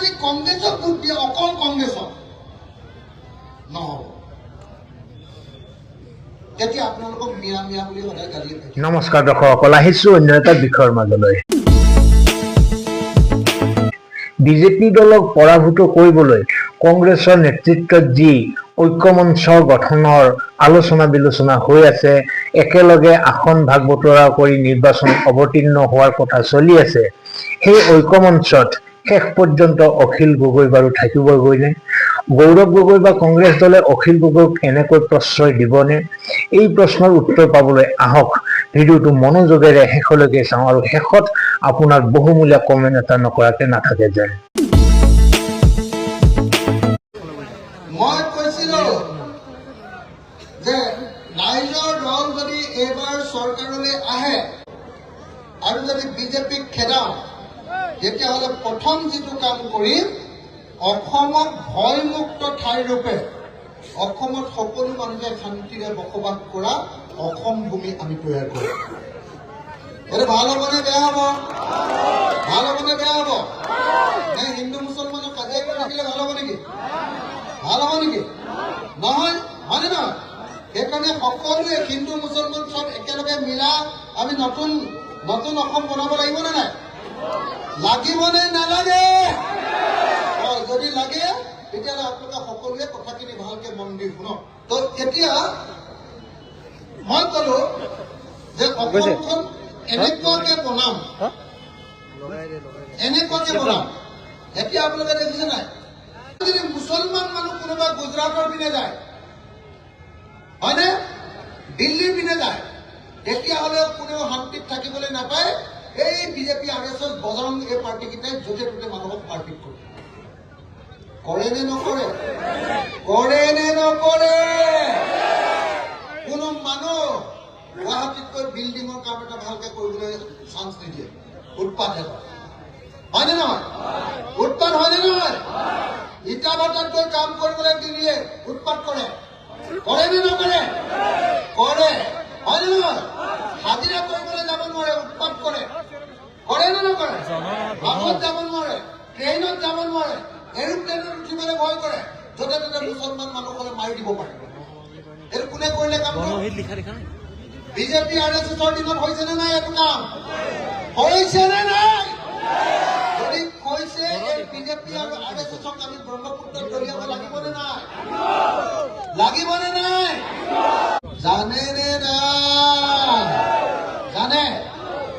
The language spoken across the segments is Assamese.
যদি কংগ্ৰেছক ভোট দিয়ে অকল কংগ্ৰেছক নহ'ব। তেতিয়া আপোনালোকক মিয়া মিয়া বুলি সদায় গালি থাকে। নমস্কাৰ দৰ্শকসকল, আহিছো অন্য এটা বিষয়ৰ মাজলৈ। বিজেপি দলক পৰাভূত কৰিবলৈ কংগ্ৰেছৰ নেতৃত্বত যি ঐক্যমঞ্চ গঠনৰ আলোচনা বিলোচনা হৈ আছে, একেলগে আসন ভাগ বতৰা কৰি নিৰ্বাচন অৱতীৰ্ণ হোৱাৰ কথা চলি আছে, সেই ঐক্যমঞ্চত শেষ পৰ্যন্ত অখিল গগৈ বাৰু থাকিবগৈনে? গৌৰৱ গগৈ বা কংগ্ৰেছ দলে অখিল গগৈক এনেকৈ প্ৰশ্ৰয় দিবনে? এই প্ৰশ্নৰ উত্তৰ পাবলৈ আহক ভিডিঅ'টো মনোযোগেৰে শেষলৈকে চাওঁ, আৰু শেষত আপোনাৰ বহুমূলীয়া কমেণ্ট এটা নকৰাকে নাথাকে যেন। মই কৈছিলো যে ৰাইজৰ দল যদি এইবাৰ চৰকাৰলৈ আহে আৰু যদি বিজেপিক খেদাওঁ, তেতিয়াহ'লে প্ৰথম যিটো কাম কৰিম, অসমক ভয়মুক্ত ঠাইৰূপে অসমত সকলো মানুহে শান্তিৰে বসবাস কৰা অসম ভূমি আমি তৈয়াৰ কৰিম। এইটো ভাল হ'বনে বেয়া হ'ব? ভাল হ'বনে বেয়া হ'ব? নে হিন্দু মুছলমানক কাজিয়া কৰি থাকিলে ভাল হ'ব নেকি? ভাল হ'ব নেকি? নহয়, হয়নে নহয়? সেইকাৰণে সকলোৱে হিন্দু মুছলমান চব একেলগে মিলা আমি নতুন নতুন অসম বনাব লাগিব নে নাই? লাগিবনে নালাগে? যদি লাগে তেতিয়াহ'লে আপোনালোকে সকলোৱে কথাখিনি ভালকে মন দি শুনক। তো এতিয়া মই কলো যে অসমখন এনেকুৱাকে বনাম, এতিয়া আপোনালোকে দেখিছে নাই? যদি মুছলমান মানুহ কোনোবা গুজৰাটৰ পিনে যায়, হয়নে, দিল্লীৰ পিনে যায়, তেতিয়াহ'লে কোনেও শান্তিত থাকিবলৈ নাপায়। এই বিজেপি RSS বজৰং এই পাৰ্টিকেইটাই য'তে ত'তে মানুহক মাৰপিট কৰে। কৰে নে নকৰে? কৰে নে নকৰে? কোনো মানুহ গুৱাহাটীতকৈ বিল্ডিঙৰ কাম এটা ভালকে কৰিবলৈ চান্স নিদিয়ে, উৎপাত হয়। হয়নে নহয়? উৎপাত হয়নে নহয়? ইটা ভাটাত গৈ কাম কৰিবলৈ নিদিয়ে, উৎপাত কৰে। কৰে নে নকৰে? কৰে। হয়নে নহয়? হাজিৰা কৰিবলৈ যাব নোৱাৰে, উৎপাত কৰে। কৰে নে নকৰে? বাছত যাব নোৱাৰে, ট্ৰেইনত যাব নোৱাৰে, এৰোপ্লেনত উঠিবলৈ ভয় কৰে, য'তে ত'তে মুছলমান মানুহসকলে মাৰি দিব পাৰে। এইটো কোনে কৰিলে কাম? বিজেপি RSSৰ দিনত হৈছে নে নাই এইটো কাম? হৈছে নে নাই? যদি কৈছে এই বিজেপি আৰু RSSক আমি ব্ৰহ্মপুত্ৰত দলিয়াব লাগিব নে নাই? লাগিব নে নাই? জানে নে নাই? জানে।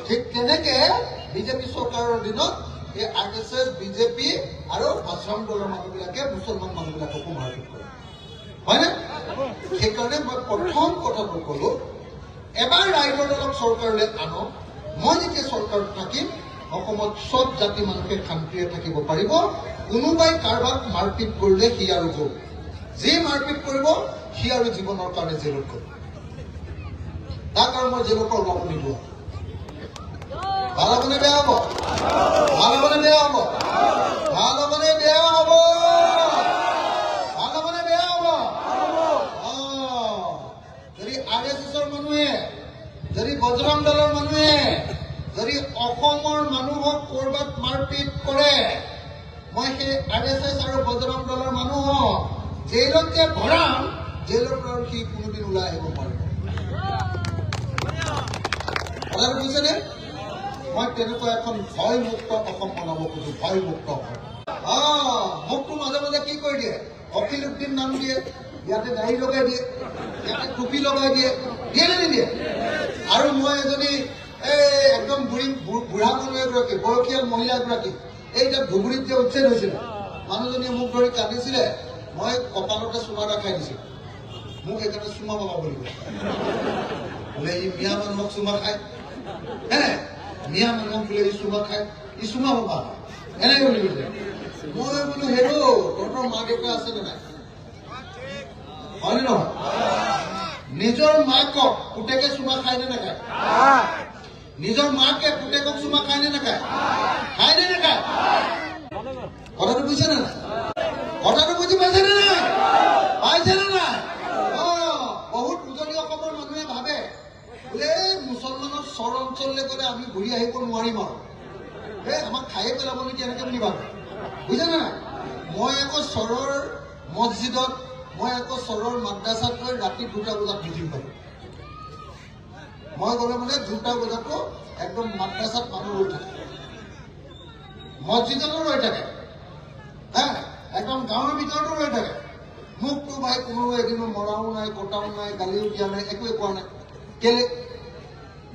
ঠিক তেনেকে বিজেপি চৰকাৰৰ দিনত এই RSS, বিজেপি আৰু বজৰং দলৰ মানুহবিলাকে মুছলমান মানুহবিলাককো মাৰপিট কৰে, হয়নে? সেইকাৰণে মই প্ৰথম কথাটো কলো, এবাৰ ৰাইজৰ দলক চৰকাৰলৈ আনক। মই যেতিয়া চৰকাৰত থাকিম, অসমত চব জাতি মানুহে শান্তিৰে থাকিব পাৰিব। কোনোবাই কাৰোবাক মাৰপিট কৰিলে সি আৰু গ'ল, যি মাৰপিট কৰিব সি আৰু জীৱনৰ কাৰণে জেলত গ'ল। তাৰ কাৰণে মই জেলৰ পৰা ওলাব নিদিওঁ। ভাল হ'বনে বেয়া হ'ব? ভাল হ'বনে বেয়া হ'ব? ভাল হ'বনে বেয়া হ'ব? ভাল হ'বনে বেয়া হ'ব? যদি RSSৰ মানুহে, যদি বজৰং দলৰ মানুহে যদি অসমৰ মানুহক কৰবাত মাৰপিট কৰে, মই সেই RSS আৰু বজৰং দলৰ মানুহক জেলত যে ভৰাম, জেলৰ পৰা সি কোনোদিন ওলাই আহিব পাৰিব। কথাটো বুজিছেনে? মই তেনেকুৱা এখন ভয়মুক্ত অসম বনাব খোজো, ভয়মুক্ত অসম। মোকতো মাজে মাজে কি কৰি দিয়ে, অখিল উদ্দিন নাম দিয়ে, ইয়াতে দাঢ়ি লগাই দিয়ে, ইয়াতে টুপি লগাই দিয়ে, দিয়ে নে নিদিয়ে? আৰু মই এজনী একদম বুঢ়া মানুহ এগৰাকী, বয়সীয়াল মহিলা এগৰাকী, এই যে ধুবুৰীত যে উচ্ছেদ হৈছিলে, মানুহজনীয়ে মোক ধৰি কান্দিছিলে, মই কপালতে চুমা এটা খাই দিছিলো। মোক সেইকাৰণে চুমা পাবা বুলি কয়। বোলে ই মিয়া মানুহক চুমা খায়, হে মিয়া মানুহক বোলে ই চুমা খায়, ই চুমা পাবা এনেকে বুলি কৈছে। মই বোলো হেৰো, তহঁতৰ মা দেউতা আছে নে নাই? হয়নে নহয়? নিজৰ মাকক পুতেকে চুমা খায় নে নাখায়? নিজৰ মাকে পুতেকক চুমা খায় নে নাখায়? খায় নে নাখায়? কথাটো বুজিছে নে নাই? কথাটো বুজি পাইছে নে নাই? পাইছে নে নাই? বহুত উজনি অসমৰ মানুহে ভাবে বোলে মুছলমানৰ চৰ অঞ্চললৈ গ'লে আমি ঘূৰি আহিব নোৱাৰিম আৰু, আমাক খায়ে পেলাব নেকি এনেকে বুলি ভাবে। বুঝছে না মই আকৌ চৰৰ মছজিদত মই আকৌ চৰৰ মাদ্ৰাছাত গৈ ৰাতি 2টা বজাত মিটিং পালোঁ মই গ'লে মানে 2টা বজাতো একদম মাদ্ৰাছাত মানুহ ৰৈ থাকে মছজিদতো ৰৈ থাকে হা একদম গাঁৱৰ ভিতৰতো ৰৈ থাকে মোকতো ভাই কোনো এদিনো মৰাও নাই কটাও নাই গালিও দিয়া নাই একোৱে কোৱা নাই কেলে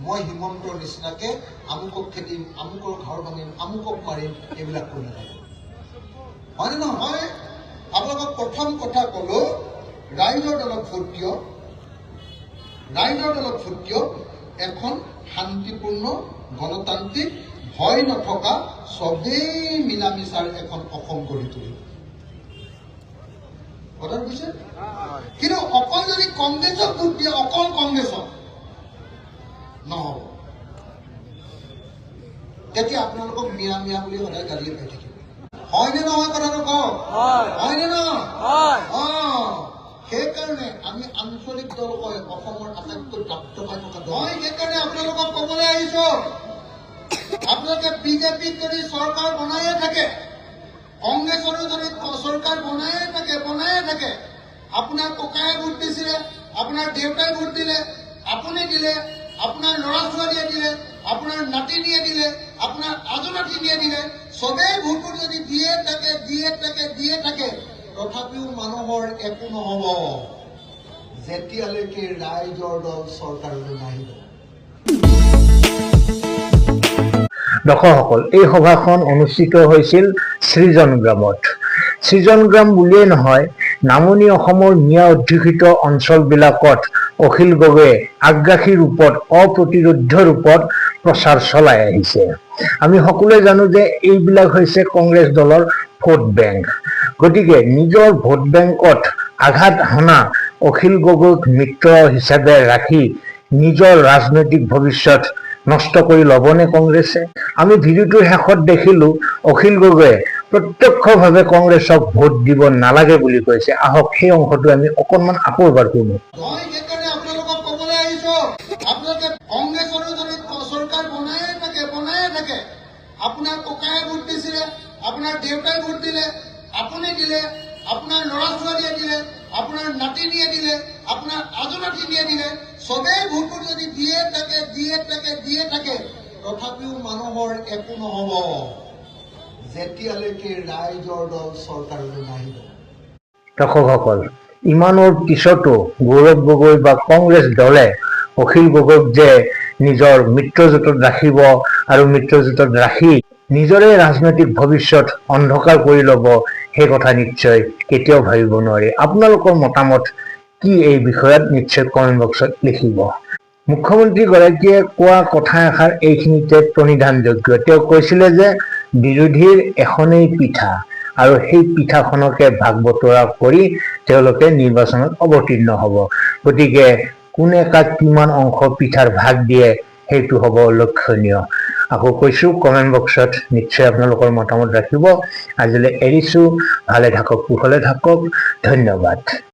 মই হিমন্তৰ নিচিনাকে আমুকক খেদিম আমুকৰ ঘৰ ভাঙিম আমুকক মাৰিম এইবিলাক কৈ নাথাকে হয়নে নহয় আপোনালোকক প্ৰথম কথা ক'লো ৰাইজৰ দলত ভোট দিয়ক ৰাইজৰ দলত ভোট দিয়ক এখন শান্তিপূৰ্ণ গণতান্ত্ৰিক ভয় নথকা চবেই মিলা মিছাৰ এখন অসম গঢ়ি তুলিব কথা বুজিছে কিন্তু অকল যদি কংগ্ৰেছক ভোট দিয়ে অকল কংগ্ৰেছক নহ'ব তেতিয়া আপোনালোকক মিয়া মিয়া বুলি সদায় গালি পাই থাকিব হয়নে নহয় কথাটো কওক হয়নে নহয় সেইকাৰণে আমি আঞ্চলিক দল কয় অসমৰ আটাইতকৈ প্ৰাপ্ত পাই থকা দল মই সেইকাৰণে আপোনালোকক ক'বলৈ আহিছো আপোনালোকে বিজেপিক যদি চৰকাৰ বনায়ে থাকে কংগ্ৰেছৰো যদি চৰকাৰ বনায়ে থাকে আপোনাৰ ককায়ে ভোট দিছিলে আপোনাৰ দেউতাই ভোট দিলে আপুনি দিলে আপোনাৰ ল'ৰা ছোৱালীয়ে দিলে আপোনাৰ নাতিনীয়ে দিলে আপোনাৰ আজনাতিনীয়ে দিলে চবেই ভোটটো যদি দিয়ে থাকে তথাপিও মানুহৰ একো নহ'ব যেতিয়ালৈকে ৰাইজৰ দল চৰকাৰলৈ নাহিব দৰ্শকসকল এই সভাখন অনুষ্ঠিত হৈছিল সৃজনগ্ৰামত সৃজনগ্ৰাম বুলিয়ে নহয় নামনি অসমৰ মিয়া অধ্যুষিত অঞ্চলবিলাকত অখিল গগৈয়ে আগ্ৰাসী ৰূপত অপ্ৰতিৰোধ্য ৰূপত প্ৰচাৰ চলাই আহিছে আমি সকলোৱে জানো যে এইবিলাক হৈছে কংগ্ৰেছ দলৰ ভোট বেংক গতিকে নিজৰ ভোট বেংকত আঘাত হনা অখিল গগৈক মিত্ৰ হিচাপে ৰাখি নিজৰ ৰাজনৈতিক ভৱিষ্যত নষ্ট কৰি ল'বনে কংগ্ৰেছে আমি ভিডিঅ'টোৰ শেষত দেখিলো অখিল গগৈয়ে প্ৰত্যক্ষভাৱে কংগ্ৰেছক ভোট দিব নালাগে বুলি কৈছে আহক সেই অংশটো আমি অকণমান আকৌ এবাৰ শুনো মই সেইকাৰণে আপোনালোকক ক'বলৈ আহিছো আপোনালোকে কংগ্ৰেছৰো যদি চৰকাৰ বনায়ে থাকে আপোনাৰ ককায়ে ভোট দিছিলে আপোনাৰ দেউতাই ভোট দিলে আপুনি দিলে আপোনাৰ ল'ৰা ছোৱালীয়ে দিলে আপোনাৰ নাতিনীয়ে দিলে আপোনাৰ আজনাতিনীয়ে দিলে চবেই ভোটটো যদি দিয়ে থাকে তথাপিও মানুহৰ একো নহ'ব যেতিয়ালৈকে ৰাইজৰ দল চৰকাৰলৈ নাহিব দৰ্শকসকল ইমানৰ পিছতো গৌৰৱ গগৈ বা কংগ্ৰেছ দলে অখিল গগৈক যে নিজৰ মিত্ৰজোঁটত ৰাখিব আৰু মিত্ৰজোঁটত ৰাখি নিজৰে ৰাজনৈতিক ভৱিষ্যত অন্ধকাৰ কৰি ল'ব সেই কথা নিশ্চয় কেতিয়াও ভাবিব নোৱাৰি আপোনালোকৰ মতামত কি এই বিষয়ত নিশ্চয় কমেণ্ট বক্সত লিখিব মুখ্যমন্ত্ৰীগৰাকীয়ে কোৱা কথা এষাৰ এইখিনিতে প্ৰণিধানযোগ্য তেওঁ কৈছিলে যে বিৰোধীৰ এখনেই পিঠা আৰু সেই পিঠাখনকে ভাগ বতৰা কৰি তেওঁলোকে নিৰ্বাচনত অৱতীৰ্ণ হ'ব গতিকে কোনে কাক কিমান অংশ পিঠাৰ ভাগ দিয়ে সেইটো হ'ব লক্ষণীয় আকৌ কৈছোঁ কমেণ্ট বক্সত নিশ্চয় আপোনালোকৰ মতামত ৰাখিব আজিলৈ এৰিছোঁ ভালে থাকক কুশলে থাকক ধন্যবাদ